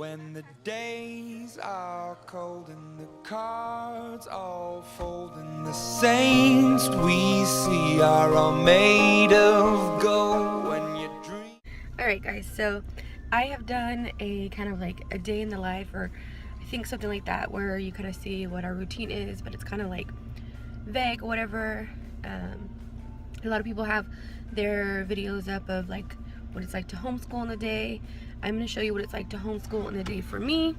When the days are cold and the cards all fold and the saints we see are all made of gold when you dream. Alright guys, so I have done a kind of like a day in the life, or I think something like that, where you kind of see what our routine is, but it's kind of like vague, whatever. A lot of people have their videos up of like what it's like to homeschool in a day. I'm going to show you what it's like to homeschool in a day for me.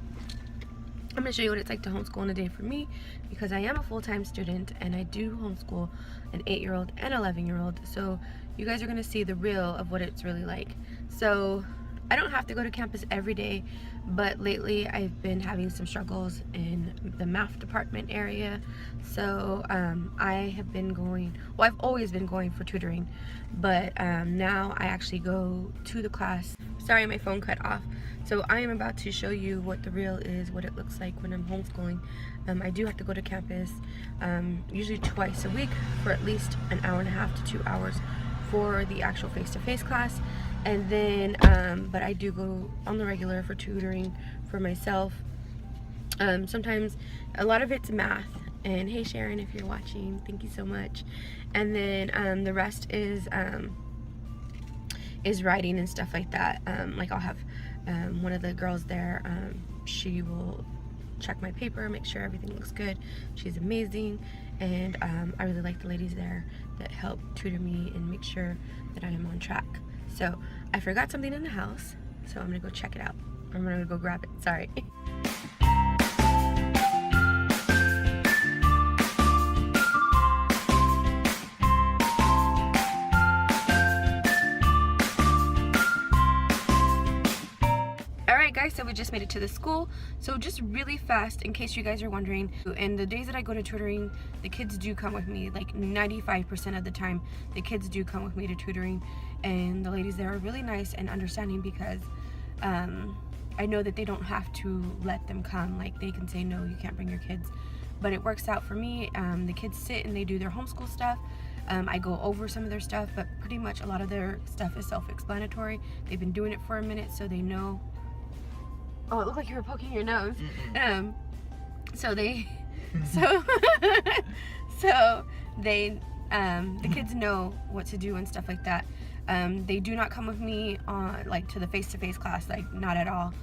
I'm going to show you what it's like to homeschool in a day for me, because I am a full-time student and I do homeschool an 8-year-old and 11-year-old. So you guys are going to see the real of what it's really like. So I don't have to go to campus every day, but lately I've been having some struggles in the math department area. So I have been going, well, I've always been going for tutoring, but now I actually go to the class. Sorry, my phone cut off. So I am about to show you what the real is, what it looks like when I'm homeschooling. I do have to go to campus usually twice a week for at least an hour and a half to 2 hours for the actual face-to-face class. And then, but I do go on the regular for tutoring for myself. Sometimes, a lot of it's math. And hey Sharon, if you're watching, thank you so much. And then the rest is writing and stuff like that. Like I'll have one of the girls there, she will check my paper, make sure everything looks good. She's amazing, and I really like the ladies there that help tutor me and make sure that I am on track. So I forgot something in the house, so I'm gonna go check it out. I'm gonna go grab it, sorry. Alright guys, so we just made it to the school. So just really fast, in case you guys are wondering, and the days that I go to tutoring, the kids do come with me. Like 95% of the time, the kids do come with me to tutoring, and the ladies there are really nice and understanding, because I know that they don't have to let them come. Like they can say, no, you can't bring your kids. But it works out for me. The kids sit and they do their homeschool stuff. I go over some of their stuff, but pretty much a lot of their stuff is self-explanatory. They've been doing it for a minute, so they know. Oh, it looked like you were poking your nose. So they, so they, the kids know what to do and stuff like that. They do not come with me on like to the face-to-face class, like not at all.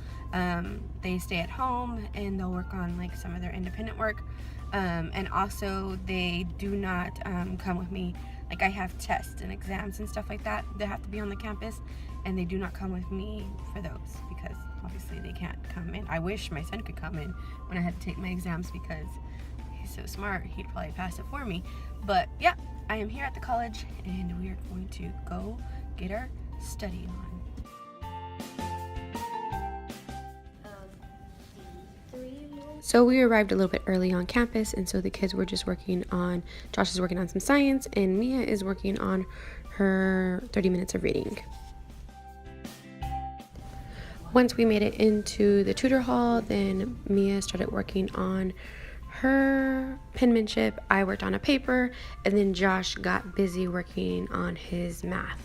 They stay at home and they'll work on like some of their independent work. And also they do not come with me. Like I have tests and exams and stuff like that that have to be on the campus, and they do not come with me for those, because obviously they can't come in. I wish my son could come in when I had to take my exams, because he's so smart, he'd probably pass it for me. But yeah, I am here at the college and we are going to go get our study on. So we arrived a little bit early on campus, and so the kids were just working on, Josh is working on some science, and Mia is working on her 30 minutes of reading. Once we made it into the tutor hall, then Mia started working on her penmanship, I worked on a paper, and then Josh got busy working on his math.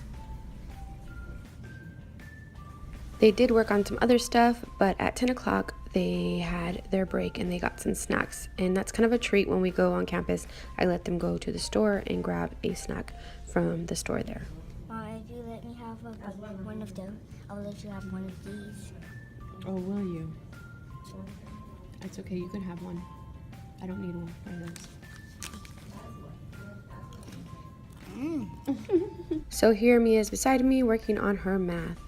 They did work on some other stuff, but at 10 o'clock they had their break and they got some snacks, and that's kind of a treat when we go on campus. I let them go to the store and grab a snack from the store there. If you let me have one of them, I'll let you have one of these. Oh, will you? That's okay, you can have one. I don't need one of those. So here Mia is beside me working on her math.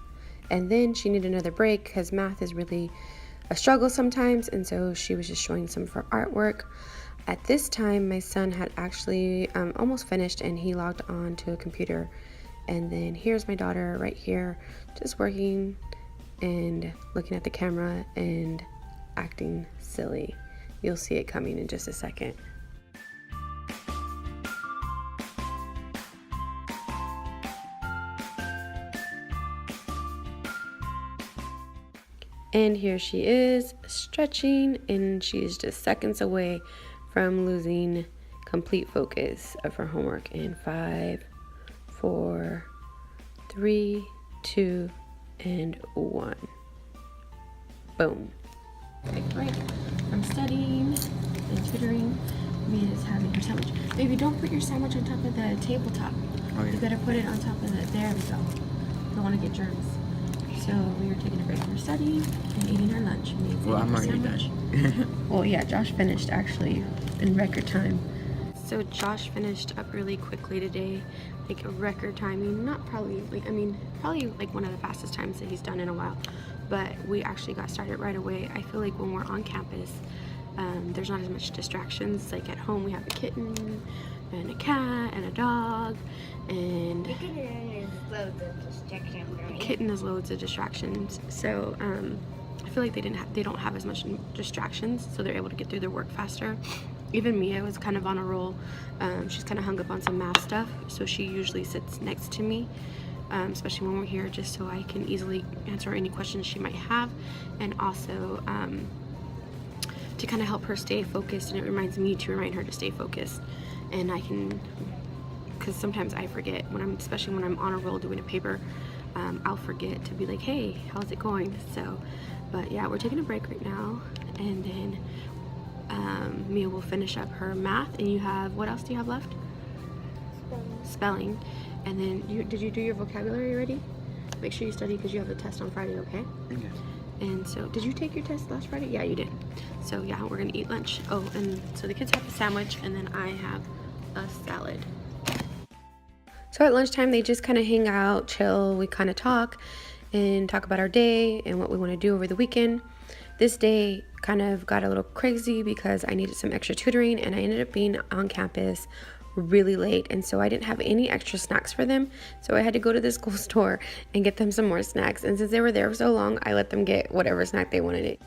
And then she needed another break because math is really a struggle sometimes, and so she was just showing some of her artwork. At this time, my son had actually almost finished, and he logged on to a computer. And then here's my daughter right here, just working and looking at the camera and acting silly. You'll see it coming in just a second. And here she is stretching, and she's just seconds away from losing complete focus of her homework in 5, 4, 3, 2, and 1. Boom. Big break from studying and tutoring. Mia's having her sandwich. Baby, don't put your sandwich on top of the tabletop. Okay. You better put it on top of the, there we go. Don't want to get germs. So we were taking a break from studying and eating our lunch. Well, I'm already done. Well, yeah, Josh finished actually in record time. So Josh finished up really quickly today, like a record timing. Not probably, like, I mean, probably like one of the fastest times that he's done in a while. But we actually got started right away. I feel like when we're on campus, there's not as much distractions. Like at home, we have a kitten and a cat and a dog, and kitten has loads of distractions. So I feel like they don't have as much distractions, so they're able to get through their work faster. Even Mia was kind of on a roll. She's kind of hung up on some math stuff, so she usually sits next to me, especially when we're here, just so I can easily answer any questions she might have, and also to kind of help her stay focused. And it reminds me to remind her to stay focused. And I can, because sometimes I forget especially when I'm on a roll doing a paper, I'll forget to be like, hey, how's it going? So, but yeah, we're taking a break right now, and then Mia will finish up her math. And you have, what else do you have left? Spelling. And then did you do your vocabulary already? Make sure you study because you have the test on Friday, okay? Okay. And so, did you take your test last Friday? Yeah, you did. So yeah, we're gonna eat lunch. Oh, and so the kids have a sandwich, and then I have a salad. So at lunchtime, they just kind of hang out, chill. We kind of talk about our day and what we want to do over the weekend. This day kind of got a little crazy because I needed some extra tutoring, and I ended up being on campus really late, and so I didn't have any extra snacks for them, so I had to go to the school store and get them some more snacks. And since they were there for so long, I let them get whatever snack they wanted.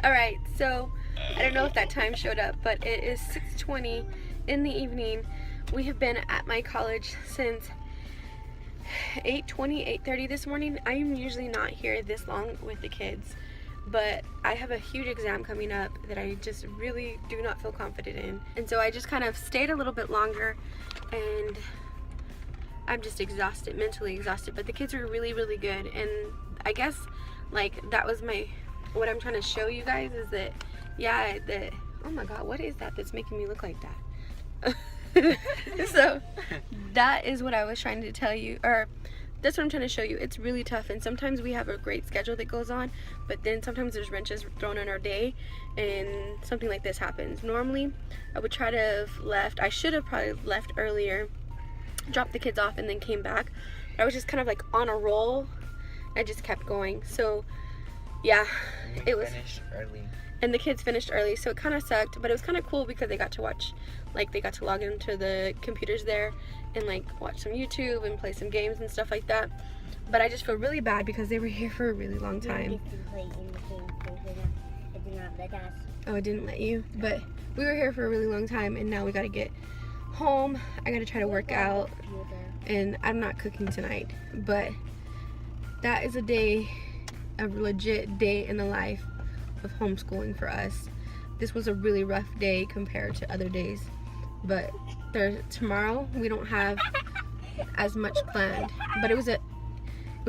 All right, so I don't know if that time showed up, but it is 6:20 in the evening. We have been at my college since 8:20, 8:30 this morning. I am usually not here this long with the kids, but I have a huge exam coming up that I just really do not feel confident in. And so I just kind of stayed a little bit longer, and I'm just exhausted, mentally exhausted. But the kids are really, really good. And I guess like that was what I'm trying to show you guys is that, yeah, oh my God, what is that that's making me look like that? So that is what I was trying to tell you, or that's what I'm trying to show you. It's really tough, and sometimes we have a great schedule that goes on, but then sometimes there's wrenches thrown in our day, and something like this happens. Normally, I would try to have left. I should have probably left earlier, dropped the kids off, and then came back. But I was just kind of like on a roll. I just kept going. So, yeah, it was. Finished early. And the kids finished early, so it kind of sucked, but it was kind of cool because they got to watch, like they got to log into the computers there and like watch some YouTube and play some games and stuff like that. But I just feel really bad because they were here for a really long time. Oh, it didn't let you? But we were here for a really long time, and now we got to get home. I got to try to work out, and I'm not cooking tonight. But that is a legit day in the life of homeschooling for us. This was a really rough day compared to other days, but tomorrow we don't have as much planned, but it was a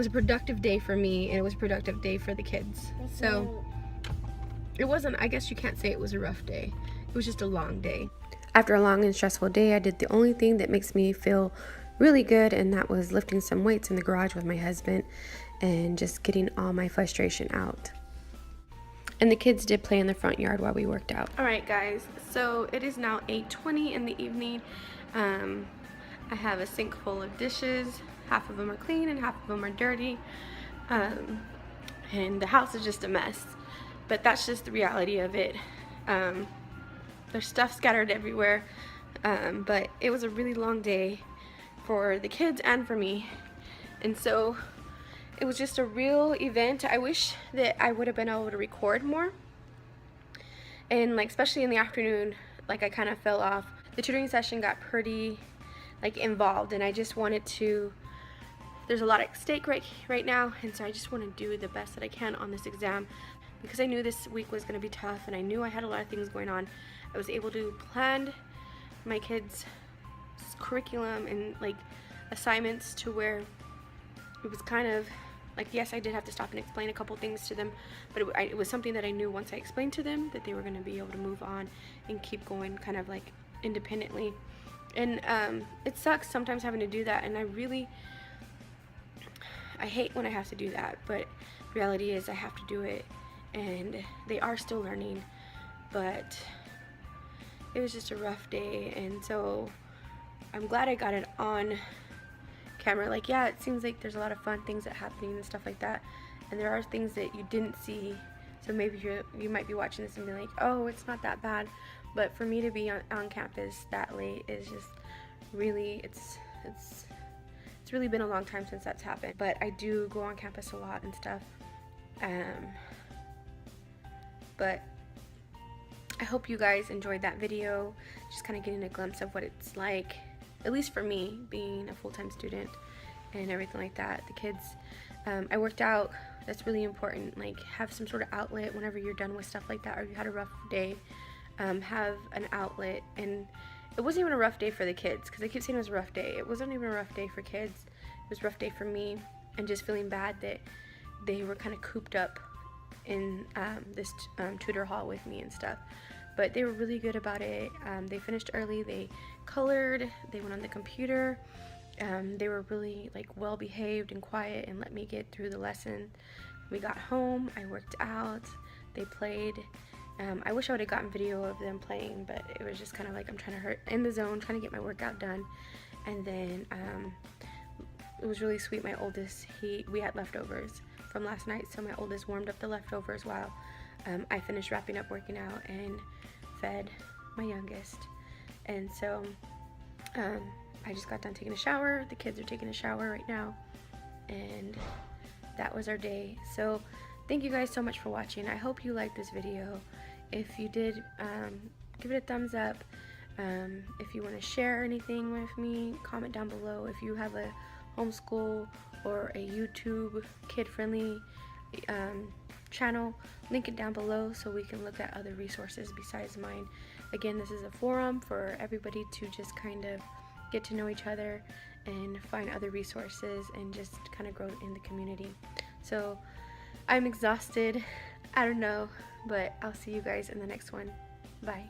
productive day for me, and it was a productive day for the kids. So it wasn't, I guess you can't say it was a rough day. It was just a long day. After a long and stressful day, I did the only thing that makes me feel really good, and that was lifting some weights in the garage with my husband and just getting all my frustration out. And the kids did play in the front yard while we worked out. All right, guys, so it is now 8:20 in the evening. I have a sink full of dishes. Half of them are clean and half of them are dirty. And the house is just a mess. But that's just the reality of it. There's stuff scattered everywhere. But it was a really long day for the kids and for me. And so it was just a real event. I wish that I would have been able to record more. And like, especially in the afternoon, like I kind of fell off. The tutoring session got pretty like involved, and I just wanted to, there's a lot at stake right now, and so I just want to do the best that I can on this exam because I knew this week was going to be tough, and I knew I had a lot of things going on. I was able to plan my kids' curriculum and like assignments to where it was kind of Like, yes, I did have to stop and explain a couple things to them, but it was something that I knew once I explained to them that they were going to be able to move on and keep going kind of like independently. And it sucks sometimes having to do that, and I hate when I have to do that, but reality is I have to do it, and they are still learning. But it was just a rough day, and so I'm glad I got it on camera. Like, yeah, it seems like there's a lot of fun things that are happening and stuff like that, and there are things that you didn't see, so maybe you might be watching this and be like, oh, it's not that bad. But for me to be on campus that late is just really, it's really been a long time since that's happened. But I do go on campus a lot and stuff, but I hope you guys enjoyed that video, just kind of getting a glimpse of what it's like, at least for me, being a full-time student and everything like that. The kids, I worked out. That's really important. Like, have some sort of outlet whenever you're done with stuff like that, or you had a rough day. Have an outlet. And it wasn't even a rough day for the kids, because they keep saying it was a rough day. It wasn't even a rough day for kids. It was a rough day for me, and just feeling bad that they were kind of cooped up in this tutor hall with me and stuff. But they were really good about it. They finished early. They colored. They went on the computer. They were really like well behaved and quiet and let me get through the lesson. We got home. I worked out. They played. I wish I would have gotten video of them playing, but it was just kind of like I'm trying to hurt in the zone, trying to get my workout done. And then it was really sweet. My oldest, we had leftovers from last night, so my oldest warmed up the leftovers while I finished wrapping up working out and fed my youngest. And so I just got done taking a shower. The kids are taking a shower right now, and that was our day. So thank you guys so much for watching. I hope you liked this video. If you did, give it a thumbs up. If you want to share anything with me, comment down below. If you have a homeschool or a YouTube kid-friendly channel, link it down below so we can look at other resources besides mine. Again, this is a forum for everybody to just kind of get to know each other and find other resources and just kind of grow in the community. So I'm exhausted, I don't know, but I'll see you guys in the next one. Bye.